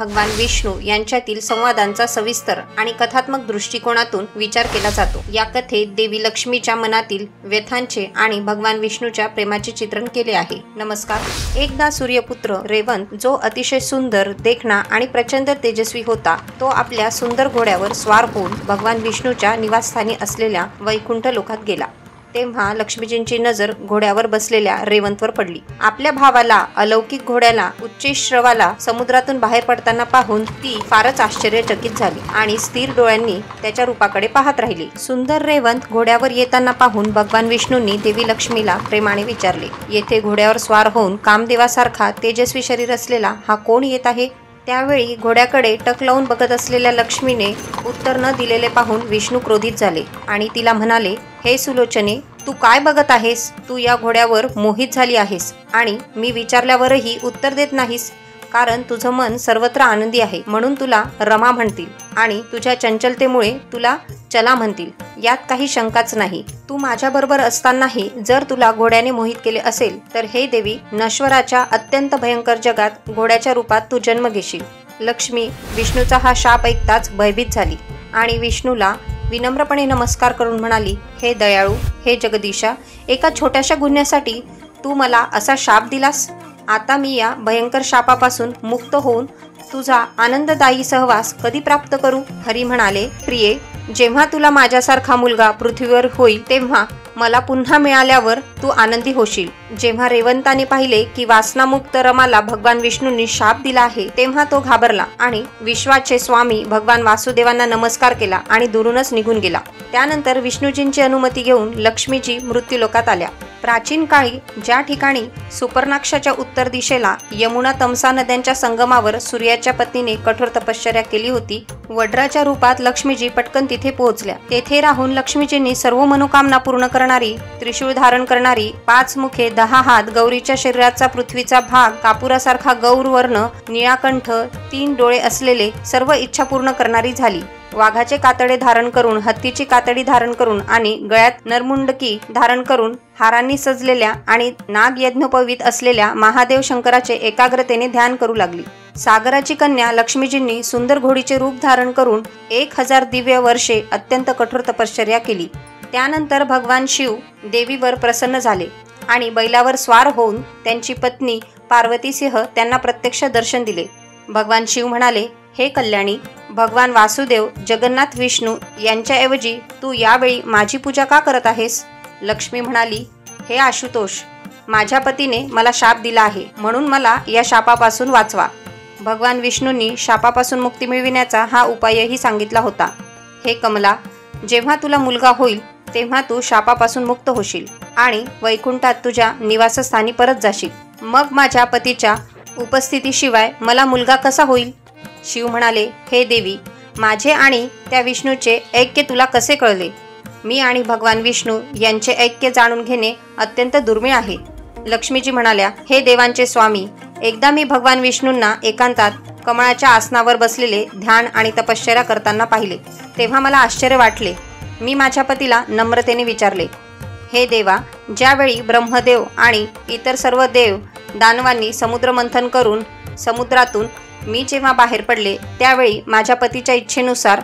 भगवान विष्णू यांच्यातील संवादांचा सविस्तर आणि कथात्मक दृष्टिकोनातून विचार केला जातो। या कथेत देवी लक्ष्मीच्या मनातील व्यथांचे आणि भगवान विष्णूच्या प्रेमाचे चित्रण केले आहे। नमस्कार। एकदा सूर्यपुत्र रेवंत, जो अतिशय सुंदर, देखणा आणि प्रचंड तेजस्वी होता, तो आपल्या सुंदर घोड्यावर स्वार होऊन भगवान विष्णूच्या निवासस्थानी असलेल्या वैकुंठ लोकात गेला। तेव्हा लक्ष्मीजींची नजर घोड्यावर बसलेल्या रेवंतवर पडली। आपल्या भावाला, अलौकिक घोड्याला, उच्चैःश्रवाला समुद्रातून बाहेर पडताना पाहून ती फारच आश्चर्यचकित झाली आणि स्थिर डोळ्यांनी त्याच्या रूपाकडे पाहत राहिली। सुंदर रेवंत घोड्यावर येताना पाहून भगवान विष्णूंनी देवी लक्ष्मीला प्रेमाने विचारले, येथे घोड्यावर स्वार होऊन कामदेवासारखा तेजस्वी शरीर असलेला हा कोण येत आहे? त्यावेळी घोड्याकडे टक लावून बघत असलेल्या लक्ष्मीने उत्तर न दिलेले पाहून विष्णू क्रोधित झाले आणि तिला म्हणाले, हे सुलोचने, तू काय बघत आहेस? तू या घोड्यावर मोहित झाली आहेस आणि मी विचारल्यावरही उत्तर देत नाहीस, कारण तुझं मन सर्वत्र आनंदी आहे, म्हणून तुला रमा म्हणतील आणि तुझ्या चंचलतेमुळे तुला चला म्हणतील, यात काही शंकाच नाही। तू माझ्याबरोबर असतानाही जर तुला घोड्याने मोहित केले असेल तर हे देवी, नश्वराच्या अत्यंत भयंकर जगात घोड्याच्या रूपात तू जन्म घेशील। लक्ष्मी विष्णूचा हा शाप ऐकताच भयभीत झाली आणि विष्णूला विनम्रपणे नमस्कार करून म्हणाली, हे दयाळू, हे जगदीशा, एका छोट्याशा गुन्ह्यासाठी तू मला असा शाप दिलास? आता मी या भयंकर शापापासून मुक्त होऊन तुझा आनंददायी सहवास कधी प्राप्त करू? हरी म्हणाले, प्रिये, जेव्हा तुला माझ्यासारखा मुलगा पृथ्वीवर होईल तेव्हा मला पुन्हा मिळाल्यावर तू आनंदी होशील। जेव्हा रेवंताने पाहिले की वासनामुक्त रमाला भगवान विष्णूंनी शाप दिला आहे, तेव्हा तो घाबरला आणि विश्वाचे स्वामी भगवान वासुदेवांना नमस्कार केला आणि दुरूनच निघून गेला। त्यानंतर विष्णूजींची अनुमती घेऊन लक्ष्मीजी मृत्यूलोकात आल्या। प्राचीन काळी ज्या ठिकाणी सुपर्णाक्षाच्या उत्तर दिशेला यमुना तमसा नद्यांच्या संगमावर सूर्याच्या पत्नीने कठोर तपश्चर्या केली होती, वड्राच्या रूपात लक्ष्मीजी पटकन तिथे पोहोचल्या। तेथे राहून लक्ष्मीजींनी सर्व मनोकामना पूर्ण करणारी, त्रिशूळ धारण करणारी, 5 मुखे, 10 हात, गौरीच्या शरीराचा पृथ्वीचा भाग कापुरासारखा गौरवर्ण, निळा कंठ, 3 डोळे असलेले, सर्व इच्छा पूर्ण करणारी झाली। वाघाचे कातडे धारण करून, हत्तीची कातडी धारण करून आणि गळ्यात नरमुंडकी धारण करून हारांनी सजलेल्या आणि नाग यज्ञोपवीत असलेल्या महादेव शंकराचे एकाग्रतेने ध्यान करू लागली। सागराची कन्या लक्ष्मीजींनी सुंदर घोडीचे रूप धारण करून 1000 दिव्य वर्षे अत्यंत कठोर तपश्चर्या केली। त्यानंतर भगवान शिव देवीवर प्रसन्न झाले आणि बैलावर स्वार होऊन त्यांची पत्नी पार्वतीसह त्यांना प्रत्यक्ष दर्शन दिले। भगवान शिव म्हणाले, हे कल्याणी, भगवान वासुदेव, जगन्नाथ विष्णू यांच्याऐवजी तू यावेळी माझी पूजा का करत आहेस? लक्ष्मी म्हणाली, हे आशुतोष, माझ्या पतीने मला शाप दिला आहे, म्हणून मला या शापापासून वाचवा। भगवान विष्णूंनी शापापासून मुक्ती मिळविण्याचा हा उपायही सांगितला होता। हे कमला, जेव्हा तुला मुलगा होईल तेव्हा तू शापापासून मुक्त होशील आणि वैकुंठात तुझ्या निवासस्थानी परत जाशील। मग माझ्या पतीच्या उपस्थितीशिवाय मला मुलगा कसा होईल? शिव म्हणाले, हे देवी, माझे आणि त्या विष्णूचे ऐक्य तुला कसे कळले? मी आणि भगवान विष्णू यांचे ऐक्य जाणून घेणे अत्यंत दुर्मिळ आहे। लक्ष्मीजी म्हणाल्या, हे देवांचे स्वामी, एकदा मी भगवान विष्णूंना एकांतात कमळाच्या आसनावर बसलेले ध्यान आणि तपश्चर्या करताना पाहिले, तेव्हा मला आश्चर्य वाटले। मी माझ्या पतीला नम्रतेने विचारले, हे देवा, ज्यावेळी ब्रह्मदेव आणि इतर सर्व देव दानवांनी समुद्र मंथन करून समुद्रातून मी जेव्हा बाहेर पडले, त्यावेळी माझ्या पतीच्या इच्छेनुसार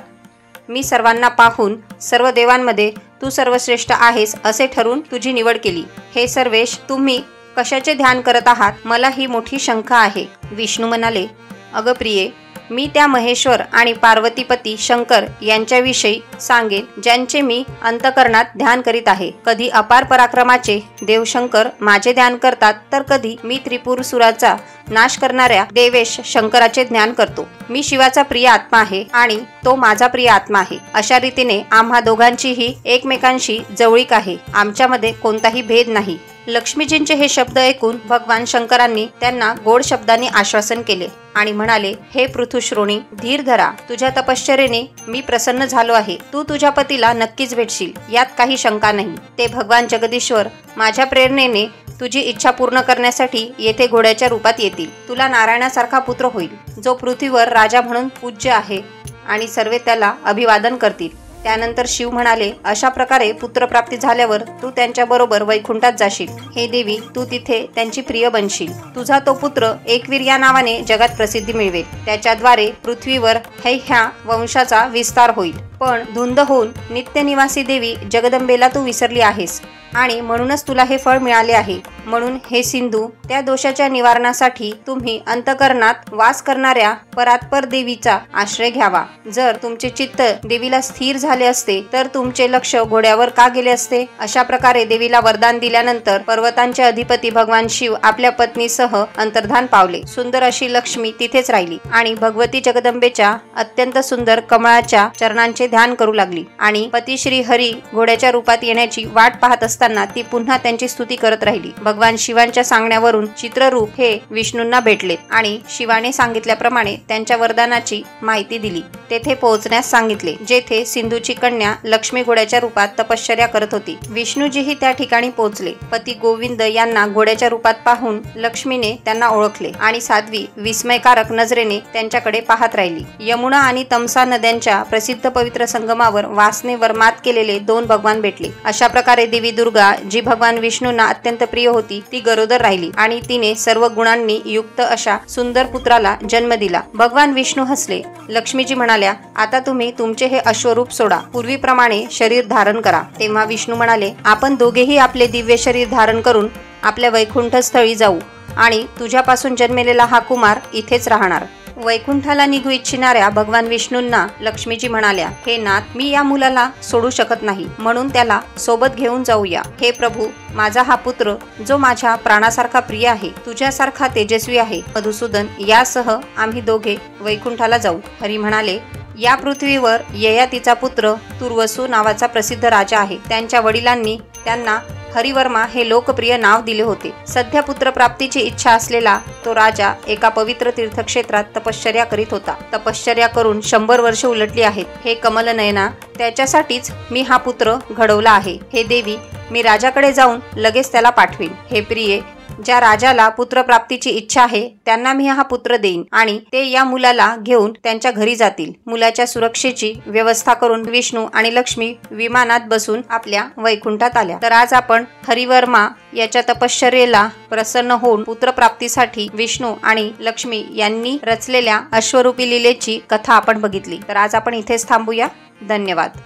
मी सर्वांना पाहून सर्व देवांमध्ये तू सर्वश्रेष्ठ आहेस असे ठरवून तुझी निवड केली। हे सर्वेश, तुम्ही कशाचे ध्यान करत आहात? मला ही मोठी शंका आहे। विष्णू म्हणाले, अगं प्रिये, मी त्या महेश्वर आणि पार्वतीपती शंकर यांच्याविषयी सांगेन, ज्यांचे मी अंतकरणात ध्यान करीत आहे। कधी अपार पराक्रमाचे देवशंकर माझे ध्यान करतात, तर कधी मी त्रिपुरसुराचा नाश करणाऱ्या देवेश शंकराचे ध्यान करतो। मी शिवाचा प्रिय आत्मा आहे आणि तो माझा प्रिय आत्मा आहे। अशा रीतीने आम्हा दोघांचीही एकमेकांशी जवळीक आहे, आमच्यामध्ये कोणताही भेद नाही। लक्ष्मीजींचे हे शब्द ऐकून भगवान शंकरांनी त्यांना गोड शब्दांनी आश्वासन केले आणि म्हणाले, हे पृथुश्रोणी, धीर धरा, तुझ्या तपश्चर्येने मी प्रसन्न झालो आहे। तू तुझ्या पतीला नक्कीच भेटशील, यात काही शंका नाही। ते भगवान जगदीश्वर माझ्या प्रेरणेने तुझी इच्छा पूर्ण करण्यासाठी येथे घोड्याच्या रूपात येतील। तुला नारायणासारखा पुत्र होईल, जो पृथ्वीवर राजा म्हणून पूज्य आहे आणि सर्व त्याला अभिवादन करतील। त्यानंतर शिव म्हणाले, अशा प्रकारे पुत्रप्राप्ती झाल्यावर तू त्यांच्या बरोबर वैकुंठात जाशील. हे देवी, तू तिथे त्यांची प्रिय बनशील. तुझा तो पुत्र एकवीर या नावाने जगात प्रसिद्धी मिळवेल. त्याच्याद्वारे पृथ्वीवर ह्या वंशाचा विस्तार होईल. पण धुंद होऊन नित्य निवासी देवी जगदंबेला तू विसरली आहेस आणि म्हणूनच तुला हे फळ मिळाले आहे. म्हणून हे सिंधू, त्या दोषाच्या निवारणासाठी तुम्ही अंतःकरणात वास करणाऱ्या परात्पर देवीचा आश्रय घ्यावा. जर तुमचे चित्त देवीला स्थिर झाले असते तर तुमचे लक्ष घोड्यावर का गेले असते? अशा प्रकारे देवीला वरदान दिल्यानंतर पर्वतांचे अधिपती भगवान शिव आपल्या पत्नीसह अंतर्धान पावले. सुंदर अशी लक्ष्मी तिथेच राहिली आणि भगवती जगदंबेच्या अत्यंत सुंदर कमळाच्या चरणांचे ध्यान करू लागली. आणि पती श्री हरी घोड्याच्या रूपात येण्याची वाट पाहत असताना ती पुन्हा त्यांची स्तुती करत राहिली. भगवान शिवांच्या सांगण्यावरून चित्ररूप हे विष्णूंना भेटले आणि शिवाने सांगितल्याप्रमाणे त्यांच्या वरदानाची माहिती दिली. तेथे पोहोचण्यास सांगितले, जेथे सिंधूची कन्या लक्ष्मी घोड्याच्या रूपात तपश्चर्या करत होती. विष्णूजीही त्या ठिकाणी पोहोचले. पती गोविंद यांना घोड्याच्या रूपात पाहून लक्ष्मीने त्यांना ओळखले आणि साध्वी विस्मयकारक नजरेने त्यांच्याकडे पाहत राहिली. यमुना आणि तमसा नद्यांच्या प्रसिद्ध पवित्र संगमावर वासनेवर मात केलेले दोन भगवान भेटले. अशा प्रकारे देवी दुर्गा, जी भगवान विष्णूंना अत्यंत प्रिय होती, ती गरोदर राहिली आणि तिने सर्व गुणांनी युक्त अशा सुंदर पुत्राला जन्म दिला. भगवान विष्णू हसले. लक्ष्मीजी म्हणाल्या, आता तुम्ही तुमचे हे अश्वरूप सोडा, पूर्वीप्रमाणे शरीर धारण करा. तेव्हा विष्णू म्हणाले, आपण दोघेही आपले दिव्य शरीर धारण करून आपल्या वैकुंठ स्थळी जाऊ आणि तुझ्यापासून जन्मलेला हा कुमार इथेच राहणार. वैकुंठाला निघू इच्छिणाऱ्या भगवान विष्णूंना लक्ष्मीजी म्हणाल्या, हे नाथ, मी या मुलाला सोडू शकत नाही, म्हणून त्याला सोबत घेऊन जाऊया. हे प्रभू, माझा हा पुत्र जो माझ्या प्राणासारखा प्रिय आहे, तुझ्यासारखा तेजस्वी आहे, मधुसूदन यासह आम्ही दोघे वैकुंठाला जाऊ. हरी म्हणाले, या पृथ्वीवर ययातीचा पुत्र तुर्वसू नावाचा प्रसिद्ध राजा आहे. त्यांच्या वडिलांनी त्यांना हरिवर्मा हे लोकप्रिय नाव दिले होते. सध्या पुत्रप्राप्तीची इच्छा असलेला तो राजा एका पवित्र तीर्थक्षेत्रात तपश्चर्या करीत होता. तपश्चर्या करून 100 वर्ष उलटली आहेत. हे कमलनयना, त्याच्यासाठीच मी हा पुत्र घडवला आहे. हे देवी, मी राजाकडे जाऊन लगेच त्याला पाठवीन. हे प्रिये, ज्या राजाला पुत्रप्राप्तीची इच्छा आहे त्यांना मी हा पुत्र देईन आणि ते या मुलाला घेऊन त्यांच्या घरी जातील. मुलाच्या सुरक्षेची व्यवस्था करून विष्णू आणि लक्ष्मी विमानात बसून आपल्या वैकुंठात आल्या. तर आज आपण हरिवर्मा याच्या तपश्चर्येला प्रसन्न होऊन पुत्रप्राप्तीसाठी विष्णू आणि लक्ष्मी यांनी रचलेल्या अश्वरूपी लीलेची कथा आपण बघितली. तर आज आपण इथेच थांबूया. धन्यवाद.